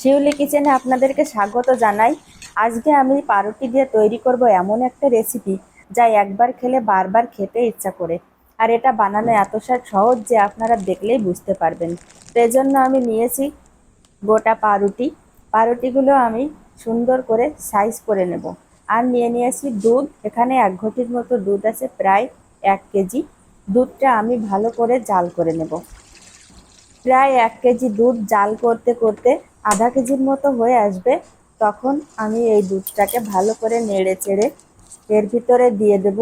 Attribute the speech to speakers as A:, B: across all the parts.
A: শিউলি কিচেনে আপনাদেরকে স্বাগত জানাই। আজকে আমি পাউরুটি দিয়ে তৈরি করব এমন একটা রেসিপি যা একবার খেলে বারবার খেতে ইচ্ছা করে। আর এটা বানানো এত সহজ যে আপনারা দেখলেই বুঝতে পারবেন। তো এজন্য আমি নিয়েছি গোটা পাউরুটি। পাউরুটিগুলো আমি সুন্দর করে সাইজ করে নেব। আর নিয়েছি দুধ। এখানে 1 ঘটির মতো দুধ আছে, প্রায় 1 কেজি। দুধটা আমি ভালো করে জাল করে নেব। প্রায় 1 কেজি দুধ জাল করতে করতে আধা কেজির মতো হয়ে আসবে। তখন আমি এই দুধটাকে ভালো করে নেড়ে চেড়ে এর ভিতরে দিয়ে দেব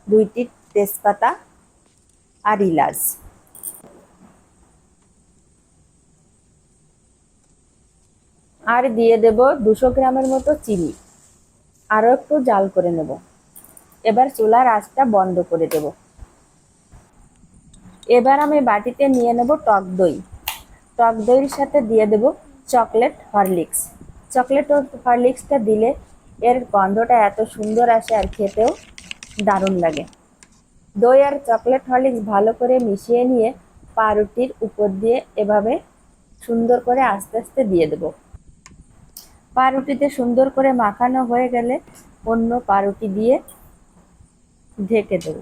A: 2টি তেজপাতা আর এলাচ। আর দিয়ে দেব 200 গ্রামের মতো চিনি। আরও একটু জাল করে নেব। এবার চুলার আঁচটা বন্ধ করে দেব। এবার আমি বাটিতে নিয়ে নেব টক দই। টক দইয়ের সাথে দিয়ে দেব চকলেট হরলিক্স। চকলেট হরলিক্সটা দিলে এর গন্ধটা এত সুন্দর আসে আর খেতেও দারুণ লাগে। দই আর চকলেট হরলিক্স ভালো করে মিশিয়ে নিয়ে পাউরুটির উপর দিয়ে এভাবে সুন্দর করে আস্তে আস্তে দিয়ে দেব। পাউরুটিতে সুন্দর করে মাখানো হয়ে গেলে অন্য পাউরুটি দিয়ে ঢেকে দেব।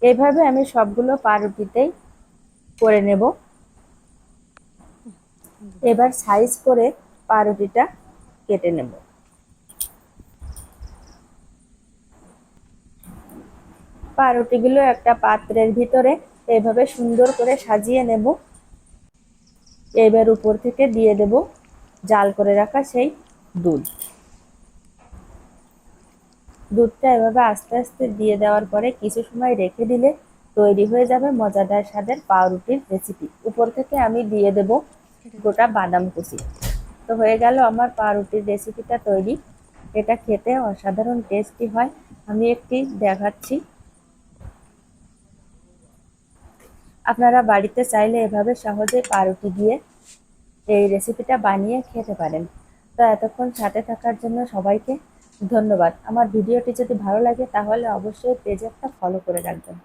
A: এভাবে আমি সবগুলো পাউরুটিতেই করে নেব। এবার সাইজ করে পাউরুটিটা কেটে নেব। পাউরুটিগুলো একটা পাত্রের ভিতরে এভাবে সুন্দর করে সাজিয়ে নেব। এবার উপর থেকে দিয়ে দেব জাল করে রাখা সেই দুধ। দুধটা এভাবে আস্তে আস্তে দিয়ে দেওয়ার পরে কিছু সময় রেখে দিলে তৈরি হয়ে যাবে মজাদার স্বাদের পাউরুটির রেসিপি। উপর থেকে আমি দিয়ে দেব গোটা বাদাম কুচি। তো হয়ে গেল আমার পাউরুটির রেসিপিটা তৈরি। এটা খেতে অসাধারণ টেস্টি হয়। আমি একটি দেখাচ্ছি। আপনারা বাড়িতে চাইলে এভাবে সহজে পাউরুটি দিয়ে এই রেসিপিটা বানিয়ে খেতে পারেন। তো এতক্ষণ সাথে থাকার জন্য সবাইকে ধন্যবাদ। আমার ভিডিওটি যদি ভালো লাগে তাহলে অবশ্যই পেজে একটা ফলো করে রাখবেন।